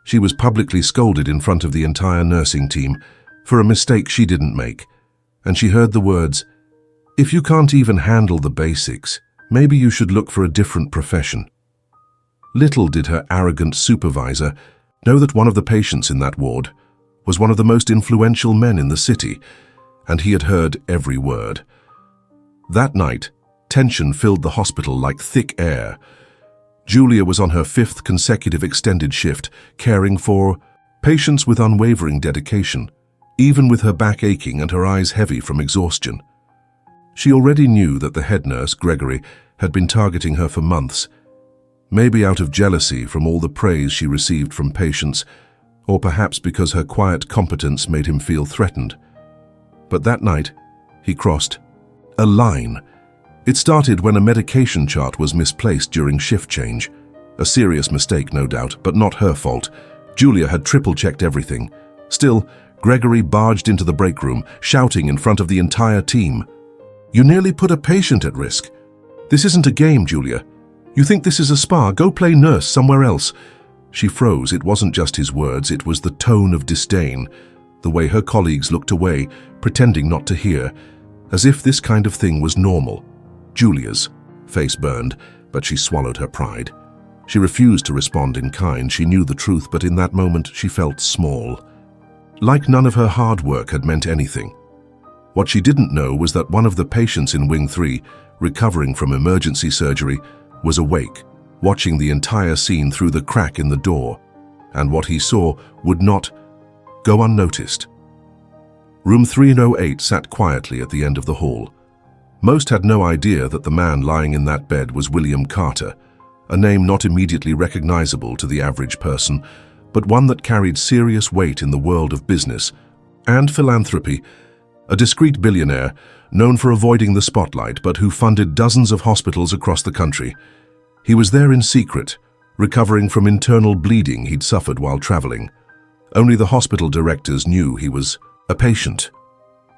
She was publicly scolded in front of the entire nursing team for a mistake she didn't make, and she heard the words, "If you can't even handle the basics, maybe you should look for a different profession." Little did her arrogant supervisor know that one of the patients in that ward was one of the most influential men in the city, and he had heard every word. That night, tension filled the hospital like thick air. Julia was on her 5th consecutive extended shift, caring for patients with unwavering dedication, even with her back aching and her eyes heavy from exhaustion. She already knew that the head nurse, Gregory, had been targeting her for months, maybe out of jealousy from all the praise she received from patients, or perhaps because her quiet competence made him feel threatened. But that night, he crossed a line. It started when a medication chart was misplaced during shift change. A serious mistake, no doubt, but not her fault. Julia had triple-checked everything. Still, Gregory barged into the break room, shouting in front of the entire team, "You nearly put a patient at risk. This isn't a game, Julia. You think this is a spa? Go play nurse somewhere else." She froze. It wasn't just his words, it was the tone of disdain, the way her colleagues looked away, pretending not to hear, as if this kind of thing was normal. Julia's face burned, but she swallowed her pride. She refused to respond in kind. She knew the truth, but in that moment she felt small. Like none of her hard work had meant anything. What she didn't know was that one of the patients in Wing 3, recovering from emergency surgery, was awake, watching the entire scene through the crack in the door, and what he saw would not go unnoticed. Room 308 sat quietly at the end of the hall. Most had no idea that the man lying in that bed was William Carter, a name not immediately recognizable to the average person, but one that carried serious weight in the world of business and philanthropy. A discreet billionaire, known for avoiding the spotlight, but who funded dozens of hospitals across the country. He was there in secret, recovering from internal bleeding he'd suffered while traveling. Only the hospital directors knew he was a patient.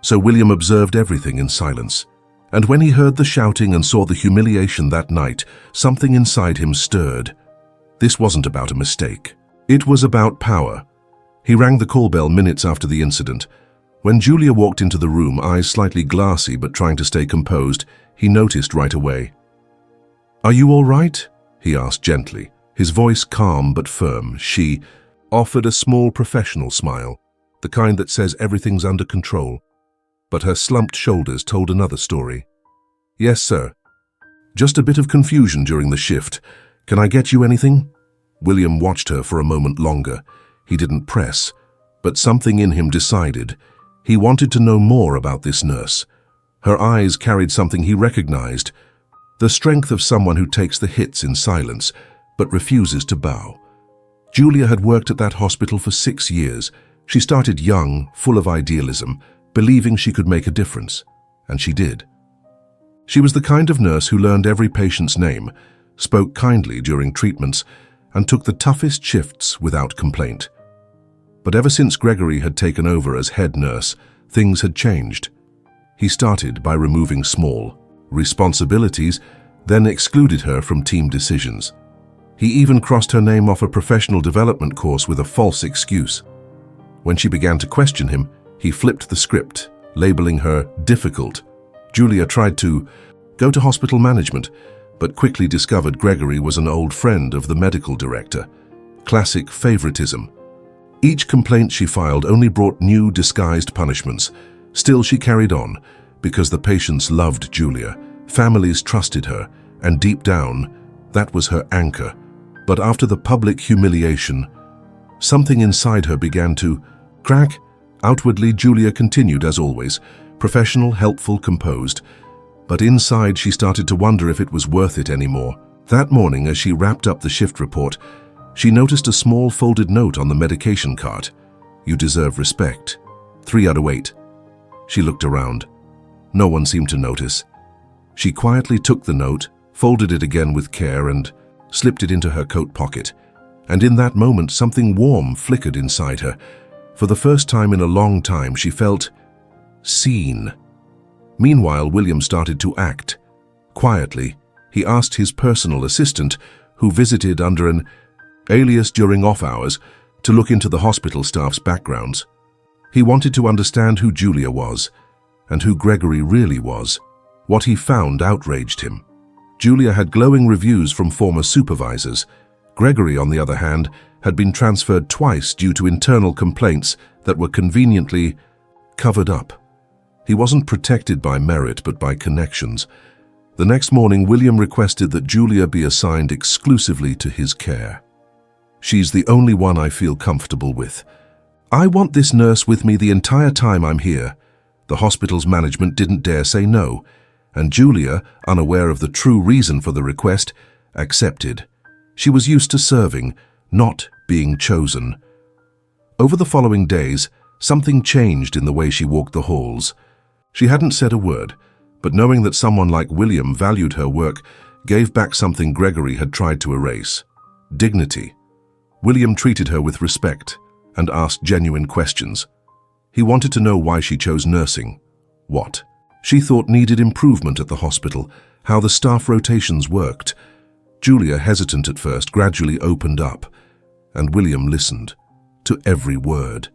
So William observed everything in silence. And when he heard the shouting and saw the humiliation that night, something inside him stirred. This wasn't about a mistake. It was about power. He rang the call bell minutes after the incident. When Julia walked into the room, eyes slightly glassy but trying to stay composed, he noticed right away. "Are you all right?" he asked gently, his voice calm but firm. She offered a small professional smile, the kind that says everything's under control. But her slumped shoulders told another story. "Yes, sir. Just a bit of confusion during the shift. Can I get you anything?" William watched her for a moment longer. He didn't press, but something in him decided. He wanted to know more about this nurse. Her eyes carried something he recognized, the strength of someone who takes the hits in silence, but refuses to bow. Julia had worked at that hospital for 6 years. She started young, full of idealism, believing she could make a difference, and she did. She was the kind of nurse who learned every patient's name, spoke kindly during treatments, and took the toughest shifts without complaint. But ever since Gregory had taken over as head nurse, things had changed. He started by removing small responsibilities, then excluded her from team decisions. He even crossed her name off a professional development course with a false excuse. When she began to question him, he flipped the script, labeling her difficult. Julia tried to go to hospital management, but quickly discovered Gregory was an old friend of the medical director. Classic favoritism. Each complaint she filed only brought new disguised punishments. Still, she carried on, because the patients loved Julia, families trusted her, and deep down, that was her anchor. But after the public humiliation, something inside her began to crack. Outwardly, Julia continued as always, professional, helpful, composed. But inside, she started to wonder if it was worth it anymore. That morning, as she wrapped up the shift report, she noticed a small folded note on the medication cart. "You deserve respect. 3 out of 8. She looked around. No one seemed to notice. She quietly took the note, folded it again with care, and slipped it into her coat pocket. And in that moment, something warm flickered inside her. For the first time in a long time, she felt seen. Meanwhile, William started to act. Quietly, he asked his personal assistant, who visited under an alias during off hours, to look into the hospital staff's backgrounds. He wanted to understand who Julia was, and who Gregory really was. What he found outraged him. Julia had glowing reviews from former supervisors. Gregory, on the other hand, had been transferred twice due to internal complaints that were conveniently covered up. He wasn't protected by merit but by connections. The next morning, William requested that Julia be assigned exclusively to his care. "She's the only one I feel comfortable with. I want this nurse with me the entire time I'm here." The hospital's management didn't dare say no, and Julia, unaware of the true reason for the request, accepted. She was used to serving, not being chosen. Over the following days, something changed in the way she walked the halls. She hadn't said a word, but knowing that someone like William valued her work gave back something Gregory had tried to erase: dignity. William treated her with respect and asked genuine questions. He wanted to know why she chose nursing. What she thought needed improvement at the hospital, how the staff rotations worked. Julia, hesitant at first, gradually opened up, and William listened to every word.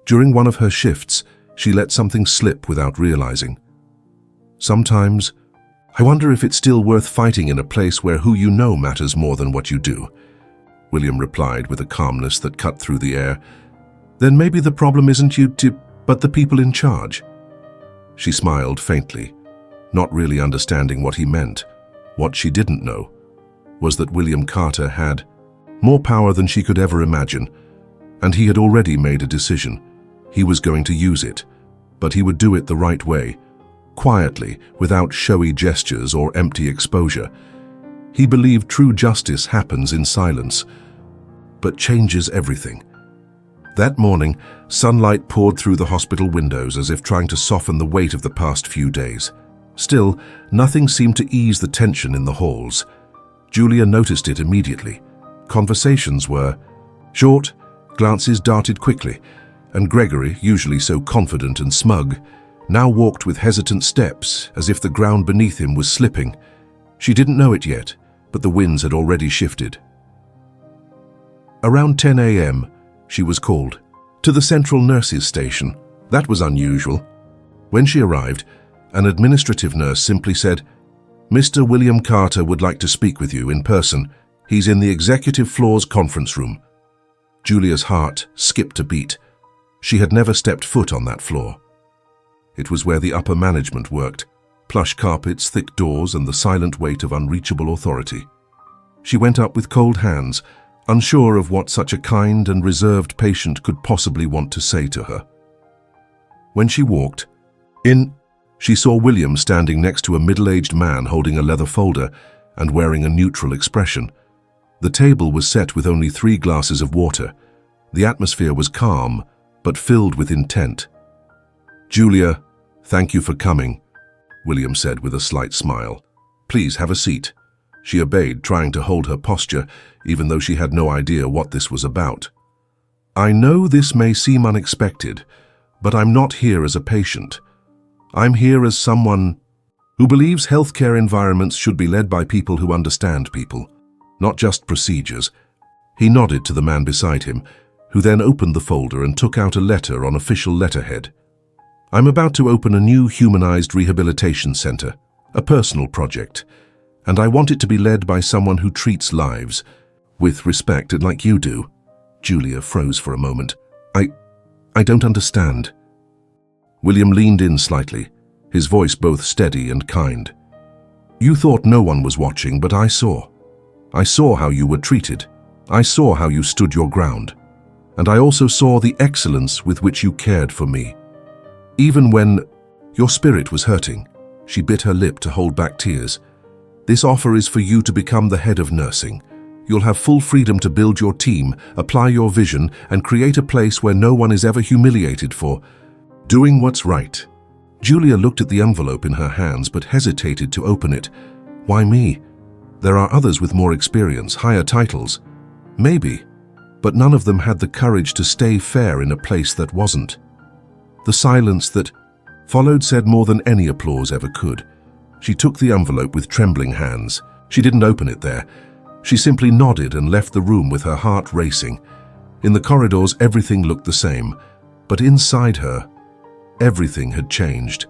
During one of her shifts, she let something slip without realizing. "Sometimes, I wonder if it's still worth fighting in a place where who you know matters more than what you do," William replied with a calmness that cut through the air. "Then maybe the problem isn't you, but the people in charge." She smiled faintly, not really understanding what he meant. What she didn't know was that William Carter had more power than she could ever imagine, and he had already made a decision. He was going to use it, but he would do it the right way, quietly, without showy gestures or empty exposure. He believed true justice happens in silence, but changes everything. That morning, sunlight poured through the hospital windows as if trying to soften the weight of the past few days. Still, nothing seemed to ease the tension in the halls. Julia noticed it immediately. Conversations were short, glances darted quickly, and Gregory, usually so confident and smug, now walked with hesitant steps as if the ground beneath him was slipping. She didn't know it yet, but the winds had already shifted. Around 10 a.m., she was called to the central nurses' station. That was unusual. When she arrived, an administrative nurse simply said, "Mr. William Carter would like to speak with you in person. He's in the executive floor's conference room." Julia's heart skipped a beat. She had never stepped foot on that floor. It was where the upper management worked: plush carpets, thick doors, and the silent weight of unreachable authority. She went up with cold hands, unsure of what such a kind and reserved patient could possibly want to say to her. When she walked in, she saw William standing next to a middle-aged man holding a leather folder and wearing a neutral expression. The table was set with only 3 glasses of water. The atmosphere was calm, but filled with intent. "Julia, thank you for coming," William said with a slight smile. "Please have a seat." She obeyed, trying to hold her posture, even though she had no idea what this was about. "I know this may seem unexpected, but I'm not here as a patient. I'm here as someone who believes healthcare environments should be led by people who understand people, not just procedures." He nodded to the man beside him, who then opened the folder and took out a letter on official letterhead. "I'm about to open a new humanized rehabilitation center, a personal project, and I want it to be led by someone who treats lives with respect, like you do." Julia froze for a moment. I don't understand." William leaned in slightly, his voice both steady and kind. "You thought no one was watching, but I saw. I saw how you were treated. I saw how you stood your ground. And I also saw the excellence with which you cared for me. Even when your spirit was hurting." She bit her lip to hold back tears. "This offer is for you to become the head of nursing. You'll have full freedom to build your team, apply your vision, and create a place where no one is ever humiliated for doing what's right." Julia looked at the envelope in her hands but hesitated to open it. Why me? There are others with more experience, higher titles. Maybe, but none of them had the courage to stay fair in a place that wasn't. The silence that followed said more than any applause ever could. She took the envelope with trembling hands. She didn't open it there. She simply nodded and left the room with her heart racing. In the corridors, everything looked the same, but inside her, everything had changed.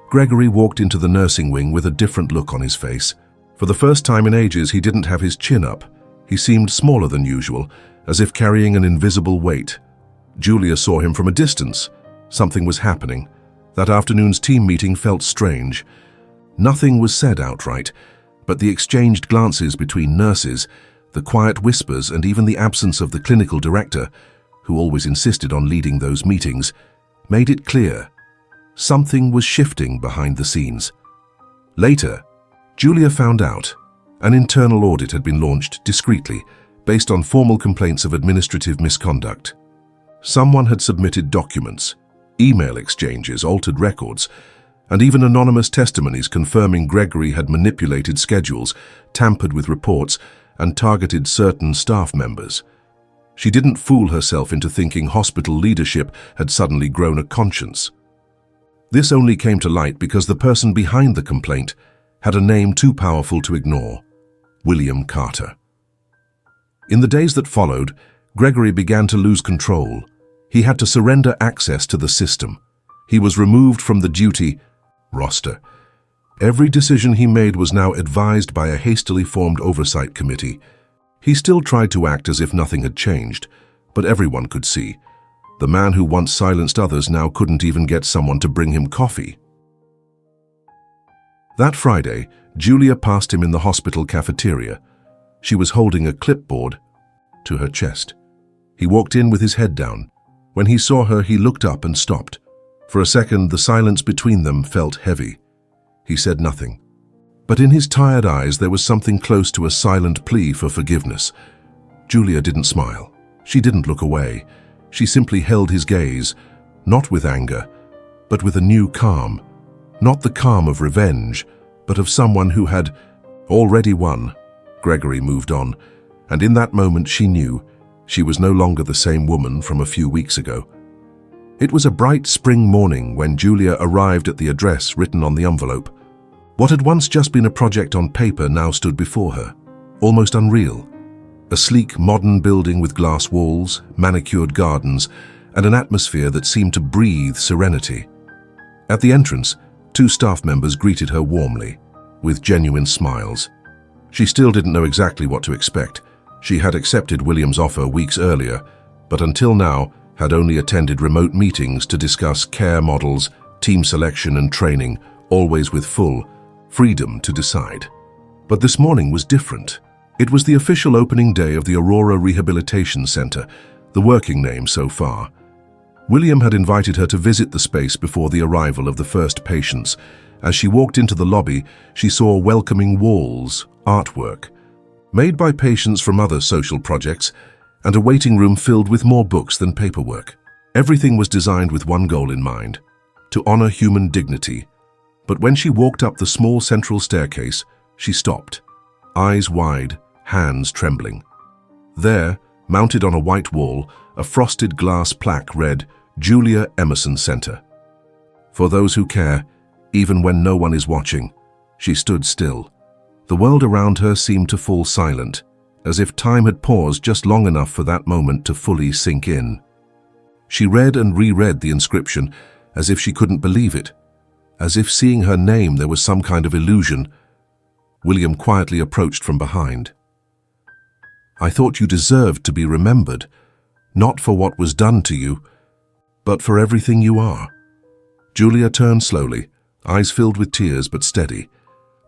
Gregory walked into the nursing wing with a different look on his face. For the first time in ages, he didn't have his chin up. He seemed smaller than usual, as if carrying an invisible weight. Julia saw him from a distance. Something was happening. That afternoon's team meeting felt strange. Nothing was said outright, but the exchanged glances between nurses, the quiet whispers, and even the absence of the clinical director, who always insisted on leading those meetings, made it clear. Something was shifting behind the scenes. Later, Julia found out an internal audit had been launched discreetly, based on formal complaints of administrative misconduct. Someone had submitted documents, email exchanges, altered records, and even anonymous testimonies confirming Gregory had manipulated schedules, tampered with reports, and targeted certain staff members. She didn't fool herself into thinking hospital leadership had suddenly grown a conscience. This only came to light because the person behind the complaint had a name too powerful to ignore: William Carter. In the days that followed, Gregory began to lose control. He had to surrender access to the system. He was removed from the duty roster. Every decision he made was now advised by a hastily formed oversight committee. He still tried to act as if nothing had changed, but everyone could see. The man who once silenced others now couldn't even get someone to bring him coffee. That Friday, Julia passed him in the hospital cafeteria. She was holding a clipboard to her chest. He walked in with his head down. When he saw her, he looked up and stopped. For a second, the silence between them felt heavy. He said nothing. But in his tired eyes, there was something close to a silent plea for forgiveness. Julia didn't smile. She didn't look away. She simply held his gaze, not with anger, but with a new calm. Not the calm of revenge, but of someone who had already won. Gregory moved on, and in that moment she knew she was no longer the same woman from a few weeks ago. It was a bright spring morning when Julia arrived at the address written on the envelope. What had once just been a project on paper now stood before her, almost unreal. A sleek, modern building with glass walls, manicured gardens, and an atmosphere that seemed to breathe serenity. At the entrance, 2 staff members greeted her warmly, with genuine smiles. She still didn't know exactly what to expect. She had accepted William's offer weeks earlier, but until now had only attended remote meetings to discuss care models, team selection and training, always with full freedom to decide. But this morning was different. It was the official opening day of the Aurora Rehabilitation Center, the working name so far. William had invited her to visit the space before the arrival of the first patients. As she walked into the lobby, she saw welcoming walls, artwork, made by patients from other social projects, and a waiting room filled with more books than paperwork. Everything was designed with one goal in mind: to honor human dignity. But when she walked up the small central staircase, she stopped, eyes wide, hands trembling. There, mounted on a white wall, a frosted glass plaque read, "Julia Emerson Center." For those who care, even when no one is watching. She stood still. The world around her seemed to fall silent, as if time had paused just long enough for that moment to fully sink in. She read and reread the inscription, as if she couldn't believe it, as if seeing her name there was some kind of illusion. William quietly approached from behind. "I thought you deserved to be remembered, not for what was done to you, but for everything you are." Julia turned slowly, eyes filled with tears but steady,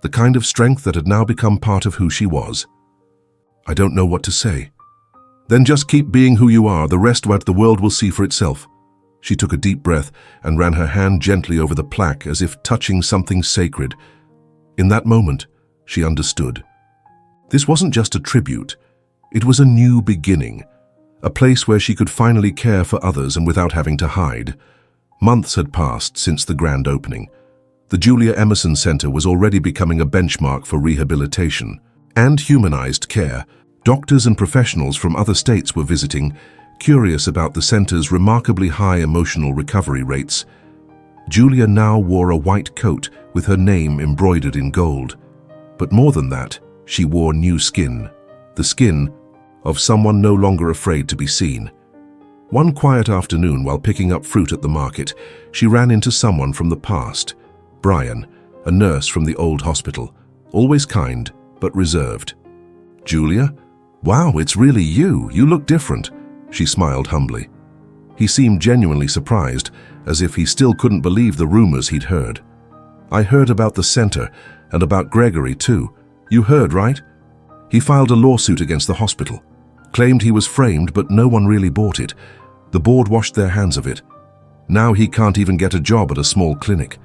the kind of strength that had now become part of who she was. "I don't know what to say." "Then just keep being who you are. The rest what the world will see for itself." She took a deep breath and ran her hand gently over the plaque as if touching something sacred. In that moment, she understood. This wasn't just a tribute. It was a new beginning, a place where she could finally care for others and without having to hide. Months had passed since the grand opening. The Julia Emerson Center was already becoming a benchmark for rehabilitation and humanized care. Doctors and professionals from other states were visiting, curious about the center's remarkably high emotional recovery rates. Julia now wore a white coat with her name embroidered in gold. But more than that, she wore new skin, the skin of someone no longer afraid to be seen. One quiet afternoon while picking up fruit at the market, she ran into someone from the past. Brian, a nurse from the old hospital, always kind but reserved. "Julia? Wow, it's really you. You look different," she smiled humbly. He seemed genuinely surprised, as if he still couldn't believe the rumors he'd heard. "I heard about the center and about Gregory too. You heard, right? He filed a lawsuit against the hospital. Claimed he was framed, but no one really bought it. The board washed their hands of it. Now he can't even get a job at a small clinic."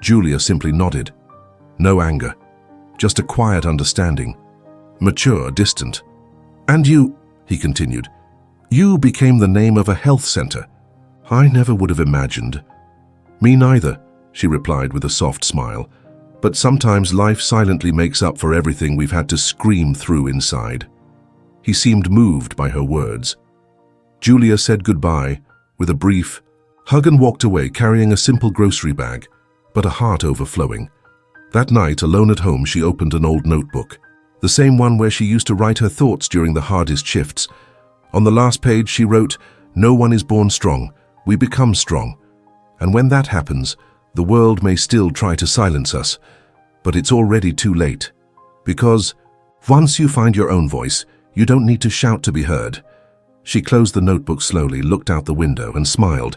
Julia simply nodded. No anger, just a quiet understanding. Mature, distant. "And you," he continued, "you became the name of a health center. I never would have imagined." "Me neither," she replied with a soft smile. "But sometimes life silently makes up for everything we've had to scream through inside." He seemed moved by her words. Julia said goodbye with a brief hug and walked away carrying a simple grocery bag, but a heart overflowing. That night, alone at home, she opened an old notebook, the same one where she used to write her thoughts during the hardest shifts. On the last page, she wrote, "No one is born strong. We become strong. And when that happens, the world may still try to silence us, but it's already too late. Because once you find your own voice, you don't need to shout to be heard." She closed the notebook slowly, looked out the window, and smiled.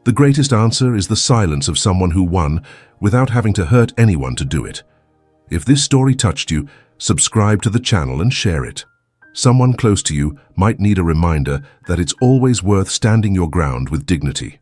The greatest answer is the silence of someone who won without having to hurt anyone to do it. If this story touched you, subscribe to the channel and share it. Someone close to you might need a reminder that it's always worth standing your ground with dignity.